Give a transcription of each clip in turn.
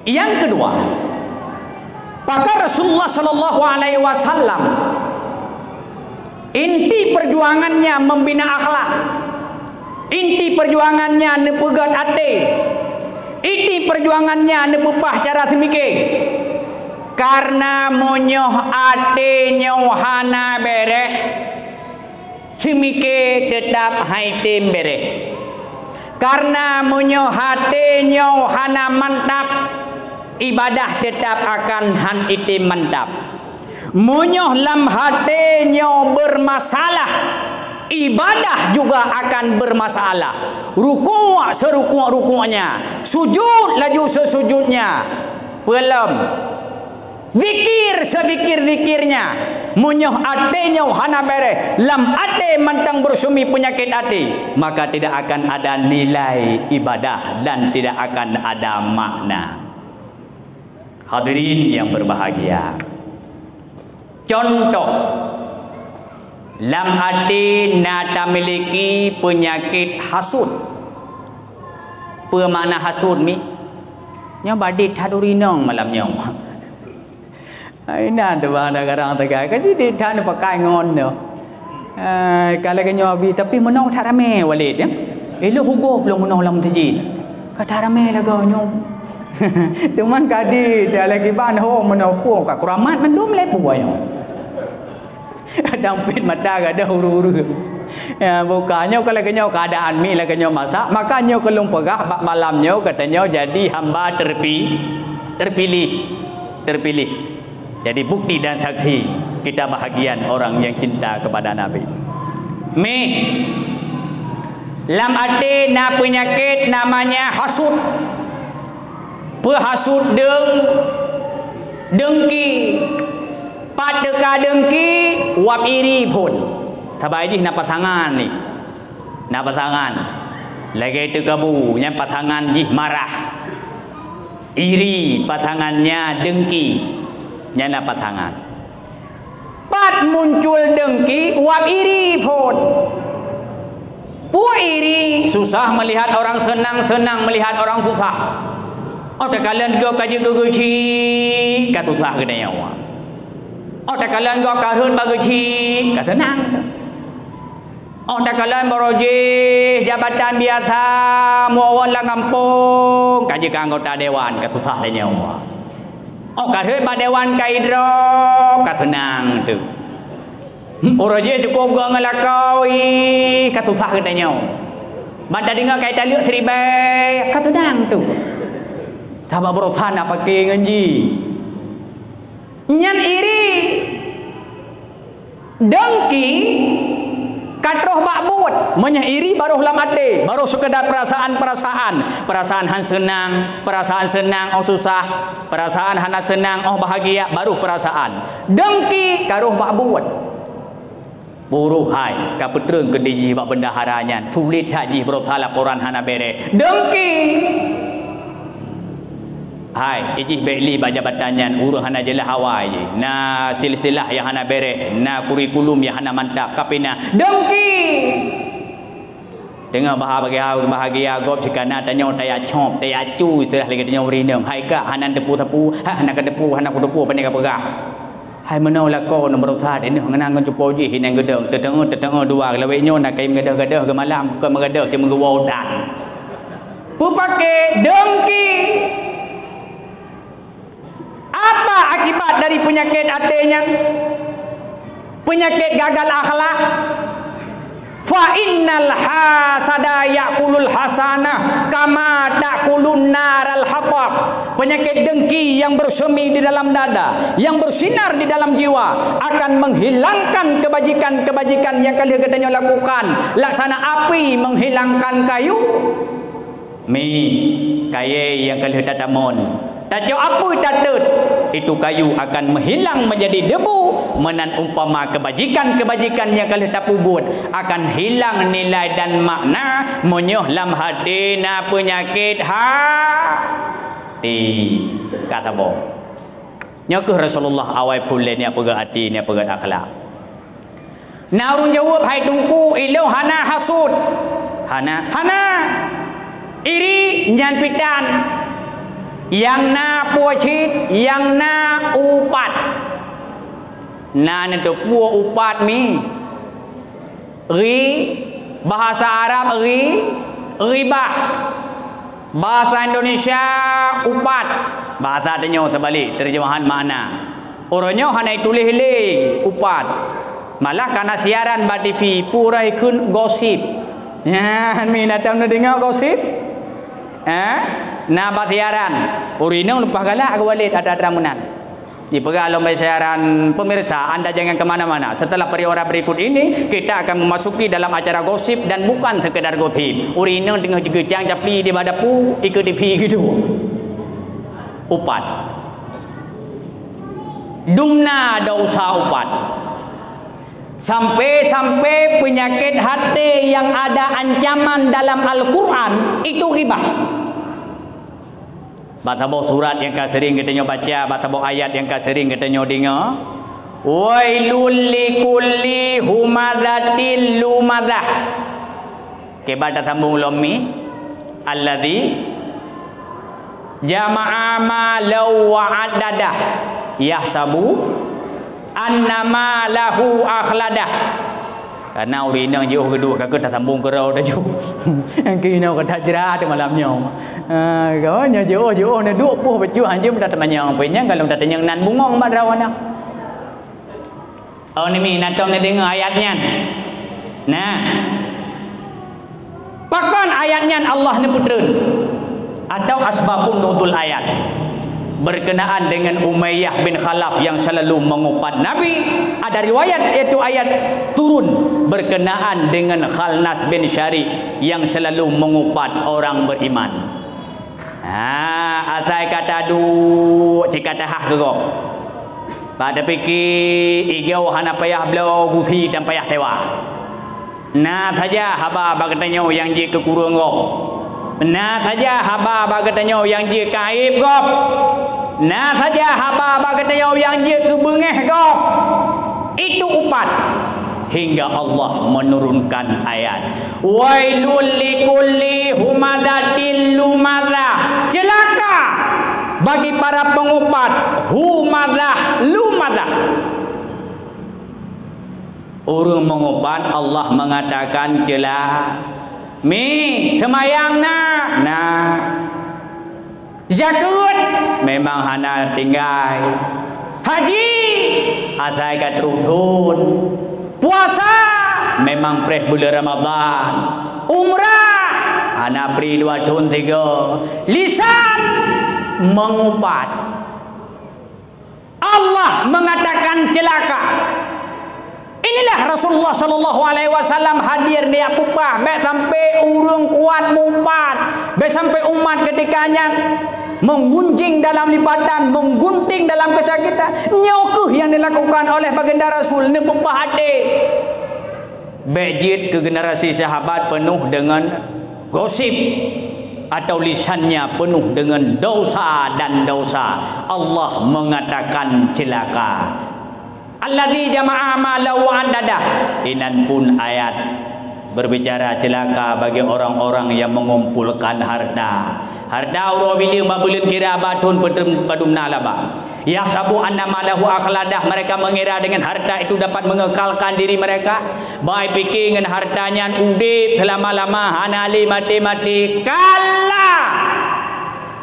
Yang kedua, pakar Rasulullah sallallahu alaihi wasallam inti perjuangannya membina akhlak, inti perjuangannya nepegat ate, inti perjuangannya nepepah cara semikir. Karena monyoh ate nyohana bereh, semikir tetap haitim bereh. Karena monyoh ate nyohana mantap, ibadah tetap akan han itim mantap. Monyoh lam hati nyo bermasalah, ibadah juga akan bermasalah. Rukuk serukuk-rukuknya, sujud laju sesujudnya, belum zikir sebikir-zikirnya. Monyoh ate nyo hana bereh, lam ate mantang bersumi penyakit ate, maka tidak akan ada nilai ibadah dan tidak akan ada makna. Hadirin yang berbahagia, contoh, lam hati nata miliki penyakit hasud. Apa makna hasud ni? Nya badit hadurinong malam nyong. Ina tu bahana garang tegai. Kaji di tan pakai ngon no. Kalau kenyo abi tapi menong tarame walid ya. Elo hugo belum menong lam taji. Kata rame laga nyong. Cuman kadi dia lagi ban ho menopung ka kuramat mendum le puai. Dampit mata ga dah huru-huru. Ya bukannya kalau kenyo keadaan mi la kenyo masak, makanya kelung pegah bak malamnya katanya jadi hamba terpilih. Jadi bukti dan saksi kita bahagian orang yang cinta kepada Nabi. Mi lam ate na penyakit namanya hasud. Pehasud dengki, padeka dengki, wap iri pun. Tabai ji nak pasangan ni, nak pasangan. Lagi itu kabu, yang pasangan ji marah, iri pasangannya dengki, yang nak pasangan. Pat muncul dengki, wap iri pun. Puak iri, susah melihat orang senang melihat orang susah. Oh tak kalian go kaji guguci kat usah kena nyawa. Oh tak kalian go karun baguci kat senang. Oh tak kalian boroji jabatan biasa muawan lah kampung kaji ke anggota dewan kat usah le nyawa. Oh karun ba dewan ka idrop kat senang tu. Boroji cukup go ngelakau kat usah kena nyawa. Banda dengar kai taluk seribai kat senang tu. Sama beropan nak pakai ngaji. Nyan iri dengki katroh bakbut. Menyah iri baruh lam ate, baruh sekedar perasaan han senang, perasaan senang oh susah, perasaan hana senang oh bahagia, baru perasaan. Dengki karuh bakbut. Buruh hai ka petreng ke diji bak bendaharanya, sulit haji beropan laporan hana bere. Dengki hai, ijih beli bajabatannya urus hana jelah hawai je. Na silsilah yang hana bereh, na kurikulum yang hana mantap kapina. Dengki. Tengah bahagia gop cikana tanya taya chop, taya cu istilah lagi tanya urinam. Hai ka hanan tepu-tepu, hana ka tepu, hana ku tepu pandai ka pegah. Hai menau lako nombor sat ini nganang cupo ji hinang gedeng, tetengah dua lewe nyo nak kai gadah ke malam ke mengadah ke mengewodan. Pupake dengki. Apa akibat dari penyakit atenya? Penyakit gagal akhlak. Fa innal hasada yaqulul hasanah kama taqulun naral hatab. Penyakit dengki yang bersemi di dalam dada, yang bersinar di dalam jiwa akan menghilangkan kebajikan-kebajikan yang kalian katanya lakukan. Laksana api menghilangkan kayu. Mi kaye yang kalian tatamun. Tak jauh apa tatut, itu kayu akan menghilang menjadi debu. Menan umpama kebajikan-kebajikan yang kalian tapu buat akan hilang nilai dan makna. Menyoh lam hati na penyakit hati. Kata boh. Nyakah Rasulullah awal pulen ni apa hati ni apa akhlak. Narun jawab hai tungku ilau hana hasud. Hana iri nyan pitan. yang na puacit, yang na upat. Na ni tu puak upat mi. Ri, bahasa Arab ribah. Bahasa Indonesia upat. Bahasa tanya terbalik, terjemahan makna. Orangnya hanya tulis leh upat. Malah karena siaran Mbak TV purai kun gosip. Ya, mi datang nak dengar gosip? Nah siaran. Urinang lupa galak ke walid ada ramunan. Di pegalau siaran pemirsa, Anda jangan kemana-mana. Setelah periode berikut ini, kita akan memasuki dalam acara gosip dan bukan sekedar gosip. Urinang tengah juga jang capi di badapu ikut TV gitu. Upat. Dumna dosa upat. Sampai penyakit hati yang ada ancaman dalam Al-Quran itu ribah. Batabok surat yang kau sering katanya baca, batabok ayat yang kau sering katanya dengar. Wailul likulli humadzatil lumadzah. Kepada sambung lomi alladzi jama'a malau wa'adadah yahsabu annama lahu akhladah. Karena urinang jauh kedua kakak tak sambung ke rau dah jauh. Yang kini kau tak jerat malamnya. Kau nya jauh ni duk puh baju anjing dah temannya. Punya kalau tak tanya nan bungong mak rawana. Oh ni mi nak ni dengar ayatnya. Nah. Bahkan ayatnya Allah ni putera. Atau asbabun nuzul ayat. Berkenaan dengan Umayyah bin Khalaf yang selalu mengupat Nabi. Ada riwayat iaitu ayat turun berkenaan dengan Khalnas bin Syarif yang selalu mengupat orang beriman. Asal kata du dikata hak gerok. Pada fikir igau hana payah blau gufi dan payah sewa. Nah saja haba bagatanya yang je ke kurung gop. Nah saja haba bagatanya yang je kaib gop. Nah saja haba bagatanya yang je ke bengeh gop. Itu upat. Hingga Allah menurunkan ayat. Wailul likulli humadzatil lumadzah. Celaka bagi para pengupat humadzah lumadzah. Orang mengupat Allah mengatakan celaka. Mi semayang nah zakat memang hana tinggal. Haji asal kat rukun. Puasa memang pres bulan Ramadan. Umrah hana pri 2 tahun 3. Lisan mengupat. Allah mengatakan celaka. Inilah Rasulullah sallallahu alaihi wasallam hadir di Akupah, baik sampai urung kuat mumpat, baik sampai umat ketikanya menggunjing dalam lipatan, menggunting dalam kesakitan. Nyokuh yang dilakukan oleh baginda Rasul ni pupah hati. Bejit ke generasi sahabat penuh dengan gosip atau lisannya penuh dengan dosa dan dosa. Allah mengatakan celaka. Allazi jama'a malau wa'adadah. Inan pun ayat berbicara celaka bagi orang-orang yang mengumpulkan harta. Harta orang bila babulun kira batun padumna laba. Ya sabu anna malahu akhladah. Mereka mengira dengan harta itu dapat mengekalkan diri mereka. Baik fikir dengan hartanya udip selama-lama hanali mati-mati. Kala.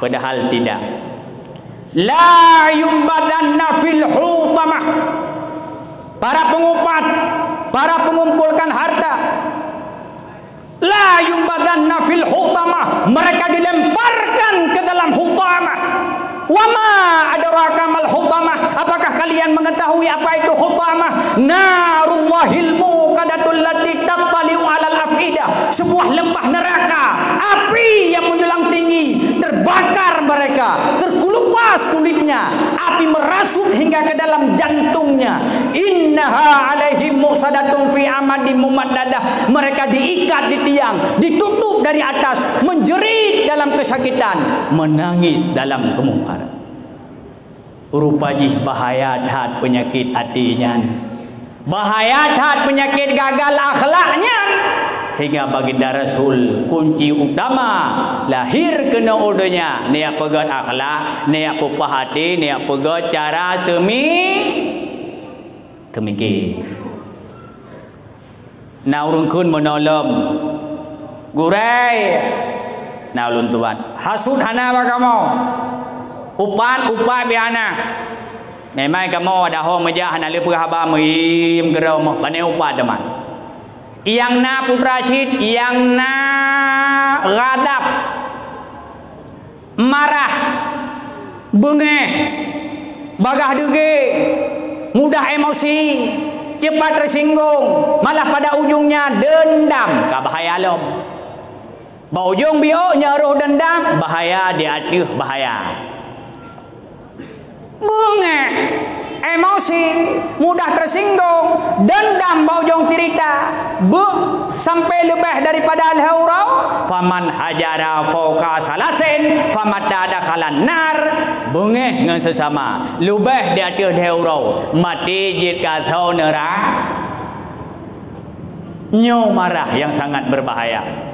Padahal tidak. La yumbadanna fil hutamah. Para pengupat, para pengumpulkan harta. La yumbadanna fil hutamah. Mereka dilemparkan ke dalam hutamah. Wama adraka mal hutamah. Apakah kalian mengetahui apa itu hutamah? Narullahil muqadatul lati tattali'u 'alal afidah. Sebuah lembah neraka, api yang menjulang tinggi, terbakar mereka, terkelupas kulitnya, api merasuk hingga ke dalam jantungnya. Innaha 'alaihim musadatun fi amadin mumaddadah. Mereka diikat di tiang, ditutup dari atas, menjerit dalam kesakitan, menangis dalam kemungkaran. Rupanya bahaya tat penyakit hatinya, bahaya tat penyakit gagal akhlaknya. hingga baginda Rasul kunci utama lahir kena odanya niat pegat akhlak, niat pupah hati, niat pegat cara temikir. Na urung kun menolong gurai na ulun tuan hasud hana bakamo upan biana memang kamu ada hong meja hana le perhaba mim gerau mah bane upan teman yang na putra cid yang na gadap marah bengeh bagah dege mudah emosi cepat tersinggung malah pada ujungnya dendam bahaya lom ujung bio nyaruh dendam bahaya diatuh bahaya bengeh emosi mudah tersinggung dendam ujung cerita sampai lebih daripada al-haurau faman hajara fauqa salasin famata dakhalan nar bengeh dengan sesama lebih diatuh al-haurau mati jika thau neraka nyo marah yang sangat berbahaya.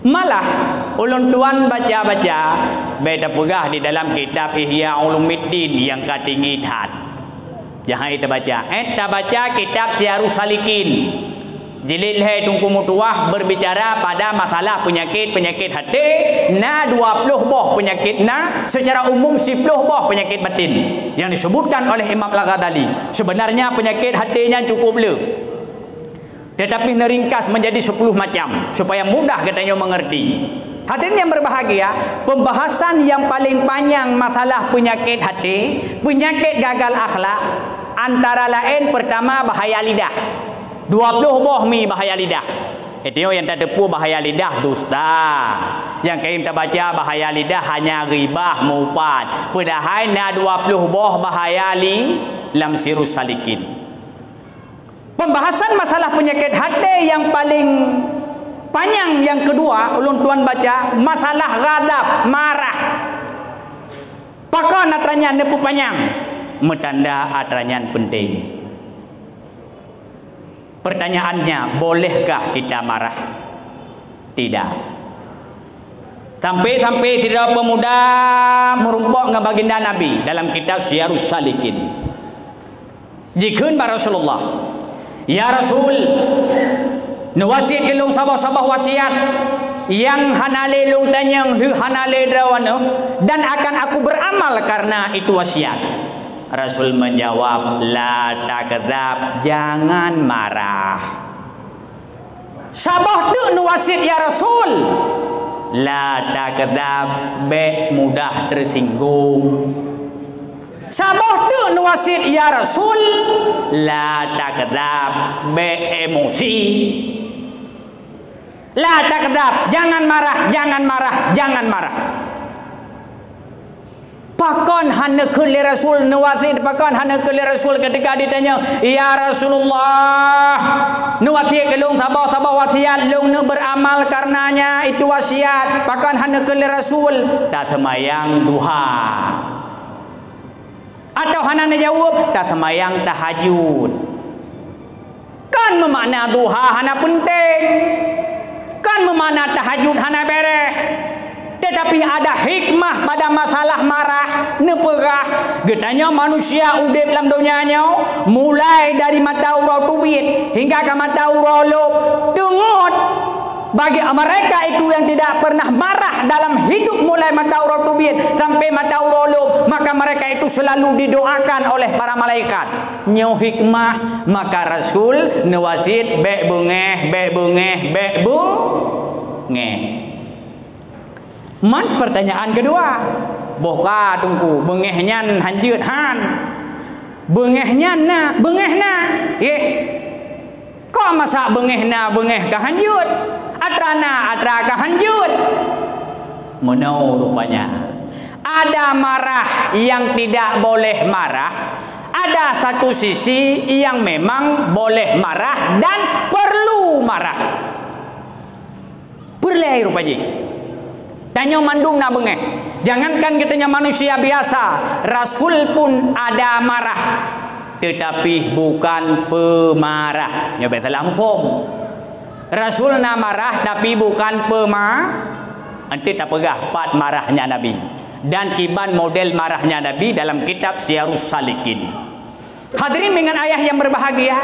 Malah ulun tuan baca-baca beda pegah di dalam kitab Ihya Ulumuddin yang katingi that. Jangan kita baca. Kita baca kitab Syiarus Salikin. Jilid le tungku mutuah berbicara pada masalah penyakit hati. Na 20 boh penyakit na secara umum 10 boh penyakit batin yang disebutkan oleh Imam Al-Ghazali. Sebenarnya penyakit hatinya cukup le. Tetapi neringkas menjadi 10 macam supaya mudah katanya mengerti. Hadirin yang berbahagia, pembahasan yang paling panjang masalah penyakit hati, penyakit gagal akhlak, antara lain pertama bahaya lidah. 20 boh mi bahaya lidah. Itu yang tak tepu bahaya lidah dusta. Yang kita baca bahaya lidah hanya ghibah mupat. Padahal na 20 boh bahaya lam Syiarus Salikin. Pembahasan masalah penyakit hati yang paling panjang yang kedua ulun tuan baca masalah ghadab, marah. Pakon atranyan nepu panjang, metanda atranyan penting. Pertanyaannya, bolehkah kita marah? Tidak. Sampai tidak pemuda merumpok dengan baginda Nabi dalam kitab Syiarus Salikin. Jikeun ba Rasulullah, ya Rasul, nuwasit kelung sabah-sabah wasiat yang hanale lung tanyang hu hanale drawana dan akan aku beramal karena itu wasiat. Rasul menjawab, la takdzab, jangan marah. Sabah tu nuwasit ya Rasul, la takdzab, be mudah tersinggung. Sabah tu nuwasit ya Rasul, la takdzab, be emosi. La takdzab, jangan marah, jangan marah, jangan marah. Pakon hana kuli Rasul nuwasit, pakon hana kuli Rasul ketika ditanya, ya Rasulullah, nuwasit kelung sabah-sabah wasiat lung nu beramal karenanya itu wasiat. Pakon hana kuli Rasul tak semayang duha. Atau hana jawab tak semayang tahajud. Kan memakna duha hana penting, kan memakna tahajud hana beres. Tetapi ada hikmah pada masalah marah, neperah. Getanya manusia udip dalam dunianya mulai dari mata urau tubit hingga ke mata urau lub. Dengut bagi mereka itu yang tidak pernah marah dalam hidup mulai mata urau tubit sampai mata urau lub, maka mereka itu selalu didoakan oleh para malaikat. Nyo hikmah maka Rasul nuwasit be bungeh. Man pertanyaan kedua, boka tungku bengehnya hanjut han, bengehnya na, kok masa bengeh ka hanjut, atra ka hanjut, menau rupanya. Ada marah yang tidak boleh marah, ada satu sisi yang memang boleh marah dan perlu marah. Perleh rupanya. Tanya mandung na bengeh. Jangankan kitanya manusia biasa, Rasul pun ada marah. Tetapi bukan pemarah. Nyoba salah mufum. Rasulna marah tapi bukan nanti tak pegah pat marahnya Nabi. Dan kiban model marahnya Nabi dalam kitab Syiarus Salikin. Hadirin dengan ayah yang berbahagia,